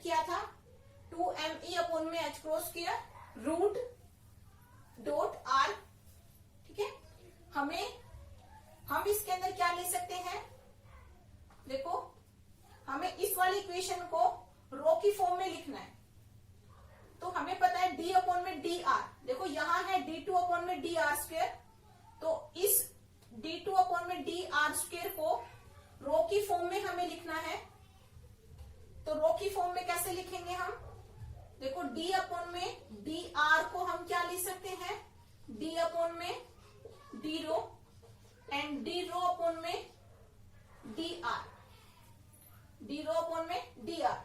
किया था 2me upon में h cross square root dot r। ठीक है, हम इसके अंदर क्या ले सकते हैं, देखो हमें इस वाली इक्वेशन को रो की फॉर्म में लिखना है। तो हमें पता है d अपॉन में डी आर, देखो यहां है d2 अपॉन में डी आर स्क्वायर, तो इस d2 अपॉन में डी आर स्क्वायर को रो की फॉर्म में हमें लिखना है। तो रो की फॉर्म में कैसे लिखेंगे हम, देखो d अपॉन में डी आर को हम क्या लिख सकते हैं, d अपॉन में D rho and D rho upon में D R, D rho upon में डी आर,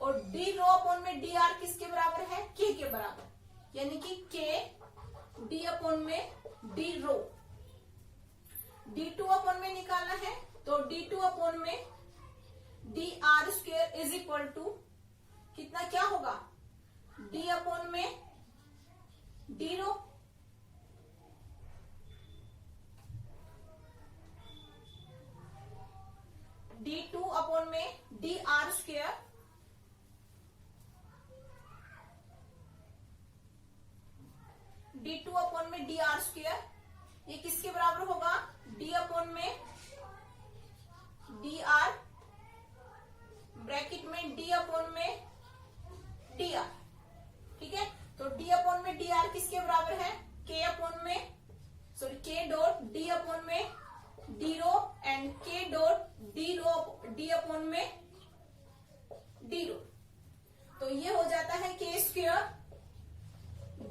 और डी रो अपॉन में डी आर किसके बराबर है, k के बराबर, यानी कि k डी अपॉन में डी रो। d2 अपॉन में निकालना है तो d2 अपॉन में D R square is equal to कितना, क्या होगा, d अपॉन में डी रो d2 अपॉन में D R square d2 upon में डी आर स्क्वायर, ये किसके बराबर होगा, d अपॉन में डी आर ब्रैकेट में d अपॉन में डी आर। ठीक है, तो d अपॉन में डी आर किसके बराबर है, k अपॉन में k डॉट d अपॉन में D rho and k dot d upon में डी रो। तो ये हो जाता है k स्क्वायर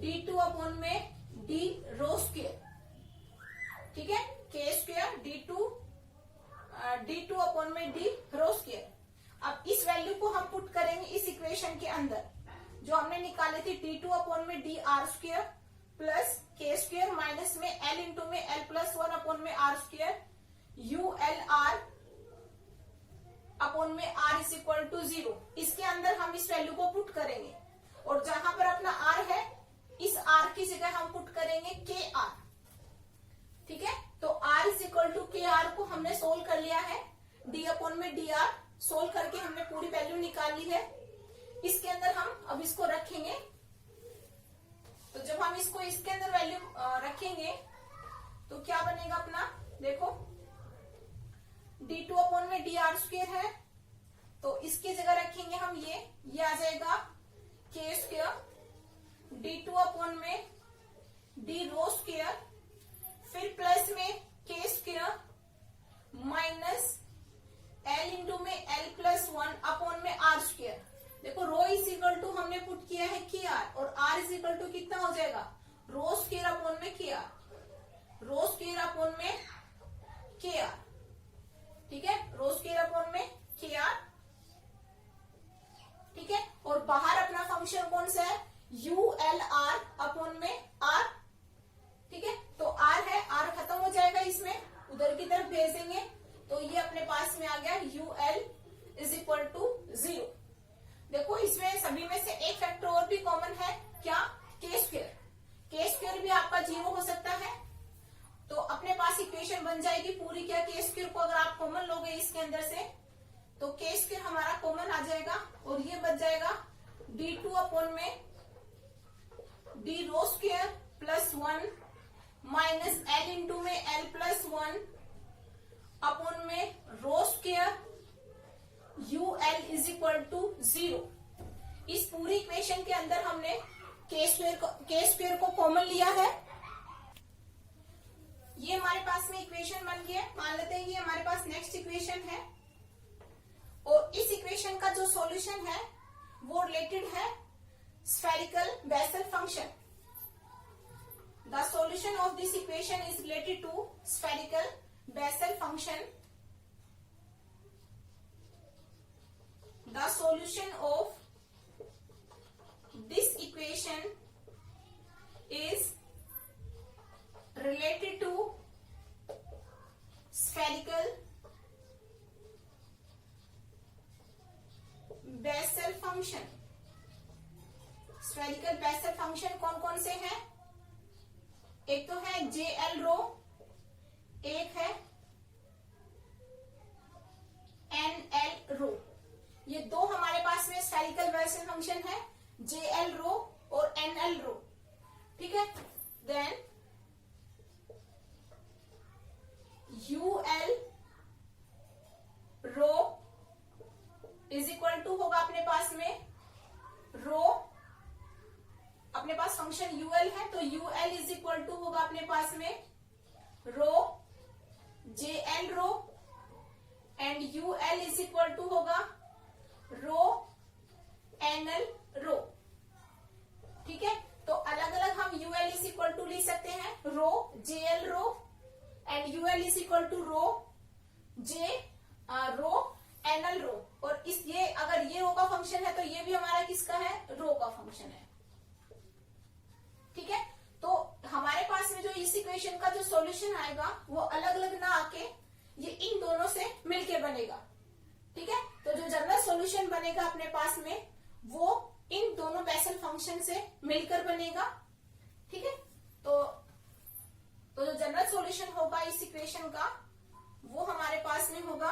d2 अपॉन में डी रो स्क्वायर। ठीक है, k स्क्वायर d2 अपॉन में डी रो स्क्वायर। अब इस वैल्यू को हम पुट करेंगे इस इक्वेशन के अंदर जो हमने निकाले थे, d2 अपॉन में D R square plus k square minus में l इंटू में l प्लस 1 अपॉन में r square u l r upon में r इज इक्वल टू 0। इसके अंदर हम इस वैल्यू को पुट करेंगे और जहां पर अपना r है इस r की जगह हम पुट करेंगे k r। ठीक है, तो r is equal to k r को हमने सोल्व कर लिया है, d अपॉन में डी आर सोल्व करके हमने पूरी वैल्यू निकाल ली है। इसके अंदर हम अब इसको रखेंगे, तो जब हम इसको इसके अंदर वैल्यू रखेंगे तो क्या बनेगा अपना, देखो d2 अपॉन में डी आर स्क्वायर है तो इसकी जगह रखेंगे हम ये आ जाएगा k स्क्वायर d2 अपॉन में डी रो स्क्वायर, फिर प्लस में k square minus l into में l प्लस 1 अपॉन में r स्क्वायर। देखो रो इज इक्वल टू हमने पुट किया है k r और r इज इक्वल टू कितना हो जाएगा, रो स्क्वायर अपॉन में k r, रो स्क्वायर अपॉन में k r। ठीक है, रो स्क्वायर अपॉन में k r। ठीक है, और बाहर अपना फंक्शन कौन सा है, u l r अपॉन में r। ठीक है, तो r है, r खत्म हो जाएगा, इसमें उधर की तरफ भेजेंगे तो ये अपने पास में आ गया u l is equal to 0। देखो इसमें सभी में से एक फैक्टर और भी कॉमन है, क्या, k स्क्वायर। k स्क्वायर भी आपका 0 हो सकता है, तो अपने पास इक्वेशन बन जाएगी पूरी, क्या k स्क्वायर को अगर आप कॉमन लोगे इसके अंदर से तो k स्क्वायर हमारा कॉमन आ जाएगा और ये बच जाएगा d2 अपॉन में D rho square plus 1 minus l into में l प्लस 1 अपॉन में rho square u l is equal to 0। इस पूरी इक्वेशन के अंदर हमने k स्क्वायर को कॉमन लिया है। ये हमारे पास में इक्वेशन बन गया, मान लेते हैं ये हमारे पास नेक्स्ट इक्वेशन है और इस इक्वेशन का जो सॉल्यूशन है वो रिलेटेड है spherical Bessel function. The solution of this equation is related to spherical Bessel function. The solution of this equation is related to spherical Bessel function। spherical Bessel function कौन कौन से हैं, एक तो है JL रो, एक है NL रो। ये दो हमारे पास में स्फेरिकल न्यूमेरिकल बेसल फंक्शन है JL रो और NL रो, ठीक है। Then UL rho is equal to होगा अपने पास में रो, अपने पास फंक्शन UL है तो UL इज इक्वल टू होगा अपने पास में rho JL rho and UL is equal to होगा रो NL रो, ठीक है। तो अलग अलग हम UL इज इक्वल टू लिख सकते हैं rho JL rho and UL is equal to rho NL rho. और इस ये अगर ये रो का फंक्शन है तो ये भी हमारा किसका है, रो का फंक्शन है, ठीक है। तो हमारे पास में जो इस इक्वेशन का जो सॉल्यूशन आएगा वो अलग अलग ना आके ये इन दोनों से मिलके बनेगा, ठीक है। तो जो जनरल सॉल्यूशन बनेगा अपने पास में वो इन दोनों बेसल फंक्शन से मिलकर बनेगा, ठीक है। तो जो जनरल सॉल्यूशन होगा इस इक्वेशन का वो हमारे पास में होगा,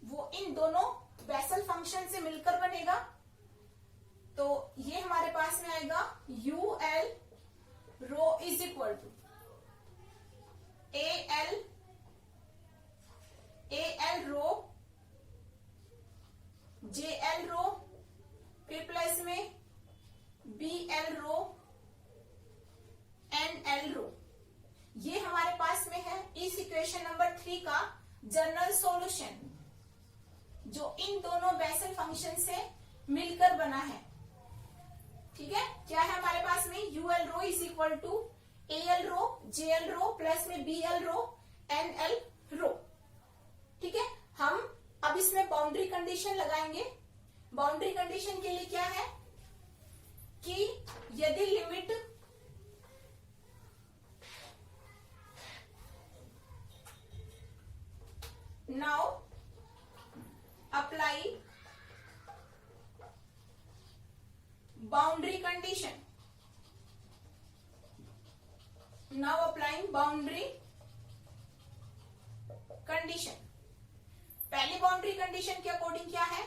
वो इन दोनों बेसल फंक्शन से मिलकर बनेगा। तो ये हमारे पास में आएगा UL rho is equal to AL rho JL rho फिर प्लस में BL रो NL रो। ये हमारे पास में है इस इक्वेशन नंबर 3 का जनरल सॉल्यूशन जो इन दोनों बेसल फंक्शन से मिलकर बना है, ठीक है। क्या है हमारे पास में UL rho is equal to AL rho JL rho plus में BL रो NL रो, ठीक है। हम अब इसमें बाउंड्री कंडीशन लगाएंगे। बाउंड्री कंडीशन के लिए क्या है कि यदि limit now apply boundary condition, now applying boundary condition. पहली बाउंड्री कंडीशन के अकॉर्डिंग क्या है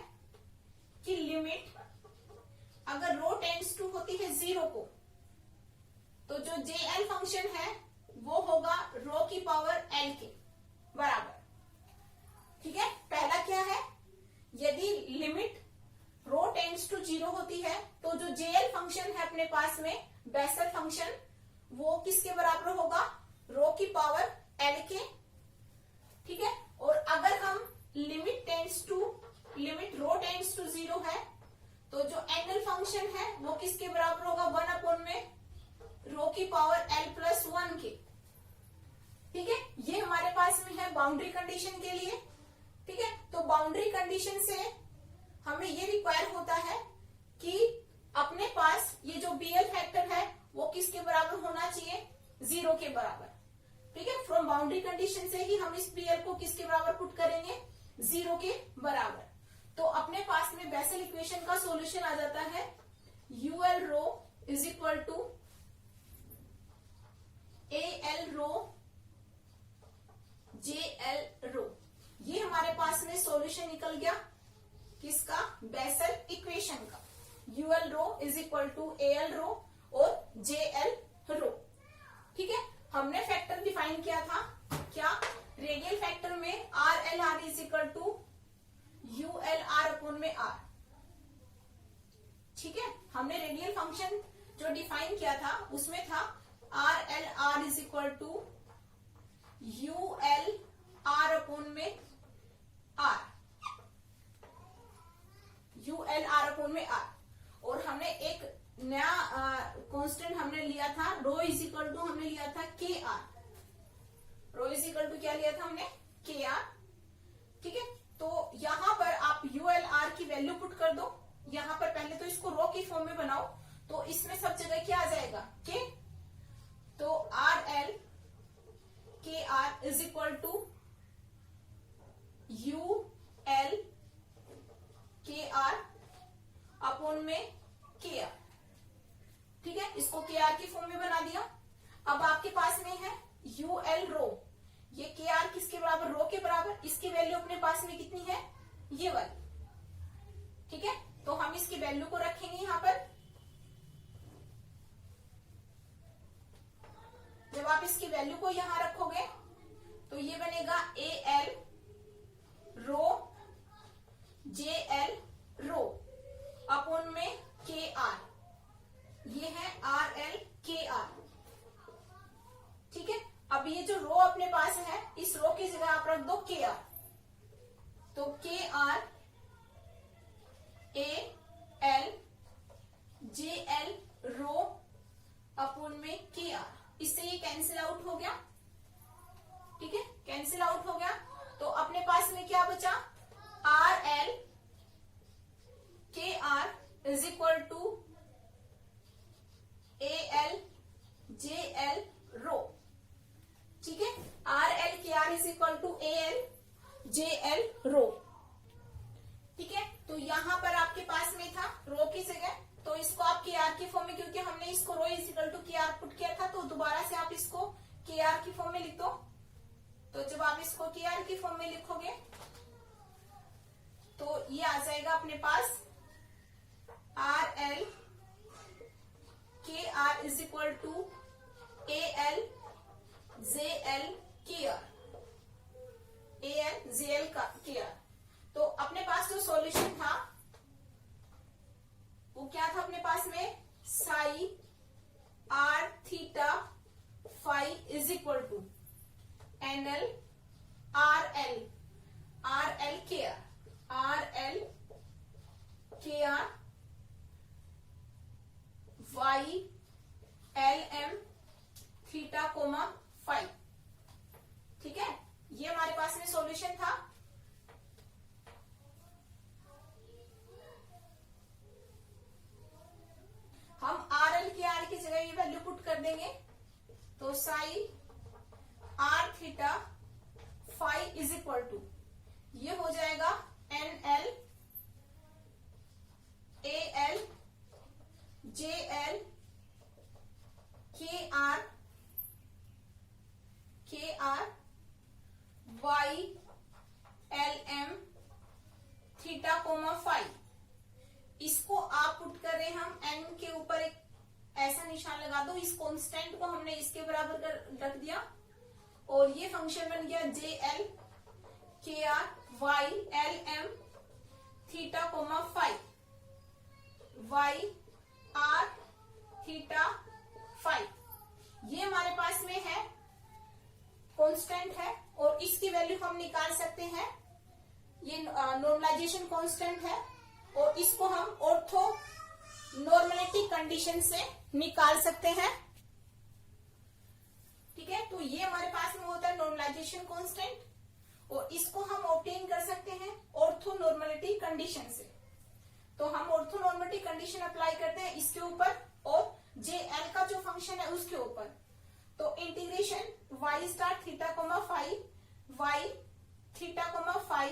कि लिमिट अगर रो टेंड्स टू होती है 0 को तो जो JL फंक्शन है वो होगा रो की पावर L के बराबर, ठीक है। पहला क्या है, यदि लिमिट रो टेंड्स टू 0 होती है तो जो JL फंक्शन है अपने पास में बेसल फंक्शन वो किसके बराबर होगा, रो की पावर L के, ठीक है। और अगर हम लिमिट रो टेंड्स टू 0 है तो जो NL फंक्शन है वो किसके बराबर होगा, 1 में रो की पावर L प्लस 1 के, ठीक है। ये हमारे पास में है बाउंड्री कंडीशन के लिए, ठीक है। तो बाउंड्री कंडीशन से हमें ये रिक्वायर होता है कि अपने पास ये जो BL फैक्टर है वो किसके बराबर होना चाहिए, 0 के बराबर, ठीक है। फ्रॉम बाउंड्री कंडीशन से ही हम इस BL को किसके बराबर पुट करेंगे, 0 के बराबर। तो अपने पास में बेसल इक्वेशन का सॉल्यूशन आ जाता है UL rho is equal to AL rho JL rho. ये हमारे पास में सॉल्यूशन निकल गया किसका, बेसल इक्वेशन का। UL rho is equal to AL rho और JL रो, ठीक है। हमने फैक्टर डिफाइन किया था क्या, रेडियल फैक्टर में RLR is equal to ULR upon में R, ठीक है। हमने रेडियल फंक्शन जो डिफाइन किया था उसमें था RLR is equal to ULR upon में R, ULR अपॉन में R। और हमने एक नया कांस्टेंट हमने लिया था रो इज इक्वल टू, हमने लिया था KR, rho is equal to क्या लिया था हमने, KR, ठीक है। तो यहां पर आप ULR की वैल्यू पुट कर दो। यहां पर पहले तो इसको रो की फॉर्म में बनाओ तो इसमें सब जगह क्या आ जाएगा, K। तो RL KR is equal to UL KR upon में KR, ठीक है। इसको KR की फॉर्म में बना दिया। अब आपके पास में है UL रो, ये KR किसके बराबर, रो के बराबर। इसकी वैल्यू अपने पास में कितनी है, ये वाली, ठीक है, तो हम इसकी वैल्यू को रखेंगे यहां पर। जब आप इसकी वैल्यू को यहां रखोगे तो ये बनेगा A L rho J L rho upon में के आर, ये है आर एल के आर। ठीक है, अब ये जो रो अपने पास है, इस रो की जगह आप रख दो के आर, तो K R A L J L rho upon में के आर, इससे ये कैंसिल आउट हो गया। ठीक है, कैंसिल आउट हो गया, तो अपने पास में क्या बचा, R L K R is equal to A L J L rho. ठीक है, R L K R is equal to A L J L rho. ठीक है, तो यहां पर आपके पास में था रो की जगह, तो इसको आप के आर की फॉर्म में, क्योंकि हमने इसको रो इज इक्वल टू के आर पुट किया था, तो दोबारा से आप इसको के आर की फॉर्म में लिख दो। तो जब आप इसको के आर की फॉर्म में लिखोगे तो ये आ जाएगा अपने पास R L K R is equal to A L J L K R, A L J L K R. तो अपने पास जो सॉल्यूशन था वो क्या था अपने पास में, psi R theta phi is equal to N L R L K R, R L K R Y L M theta comma phi. ठीक है, ये हमारे पास में सॉल्यूशन था। हम आर एल के आर की जगह ये वैल्यू पुट कर देंगे, तो psi R theta phi is equal to, ये हो जाएगा N L A L J L K R Y L M theta comma phi. इसको आप पुट कर रहे हैं हम एन के ऊपर एक ऐसा निशान लगा दो, इस कांस्टेंट को हमने इसके बराबर कर रख दिया, और ये फंक्शन बन गया J L K R Y L M theta comma phi, Y R theta phi. ये हमारे पास में है कांस्टेंट है, और इसकी वैल्यू हम निकाल सकते हैं, ये नॉर्मलाइजेशन कांस्टेंट है, और इसको हम ऑर्थो नॉर्मलिटी कंडीशन से निकाल सकते हैं। ठीक है, तो ये हमारे पास में होता है नॉर्मलाइजेशन कांस्टेंट, और इसको हम ऑब्टेन कर सकते हैं ऑर्थो नॉर्मलिटी कंडीशन से। तो हम ऑर्थो नॉर्मलिटी कंडीशन अप्लाई करते हैं इसके ऊपर, और जे एल का जो फंक्शन है उसके ऊपर। तो integration Y star theta comma phi Y theta comma phi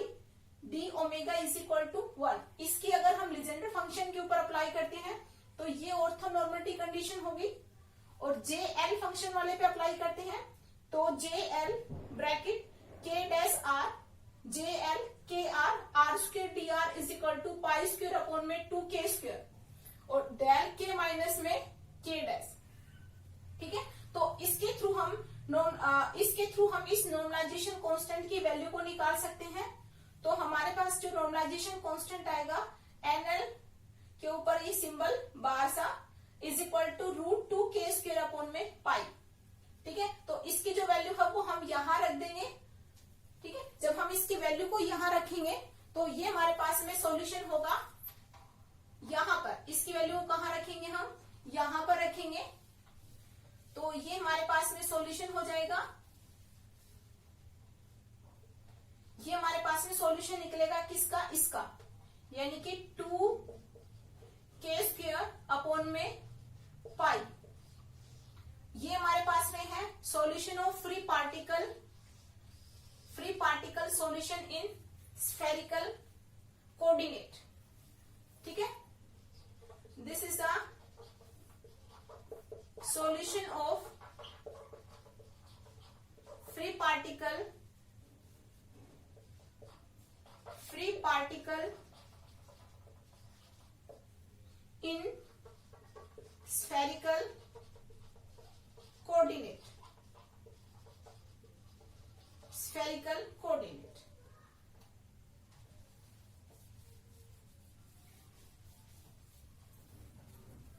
D omega is equal to 1, इसकी अगर हम लीजेंडर फंक्शन के ऊपर अप्लाई करते हैं तो ये ऑर्थो नॉर्मलिटी कंडीशन होगी, और जे एल फंक्शन वाले पे अप्लाई करते हैं तो J L bracket K dash R J L K R square D R is equal to pi square upon में 2k स्क्वेयर, और डेल के माइनस में के डैश। ठीक है, तो इसके थ्रू हम इस नॉर्मलाइजेशन कांस्टेंट की वैल्यू को निकाल सकते हैं। तो हमारे पास जो नॉर्मलाइजेशन कांस्टेंट आएगा एन एल के ऊपर ये सिंबल बार सा is equal to √2k square upon में पाई। ठीक है, तो इसकी जो वैल्यू है वो हम यहां रख देंगे। ठीक है, जब हम इसकी वैल्यू को यहां रखेंगे तो ये हमारे पास में सॉल्यूशन होगा यहां पर। इसकी वैल्यू कहां रखेंगे, हम यहां पर रखेंगे, तो ये हमारे पास में सॉल्यूशन हो जाएगा। ये हमारे पास में सॉल्यूशन निकलेगा किसका, इसका, यानी कि 2k स्क्वेयर अपॉन में पाई। ये हमारे पास में है solution of free particle solution in spherical coordinate. ठीक है, this is the solution of free particle in spherical coordinate, spherical coordinate.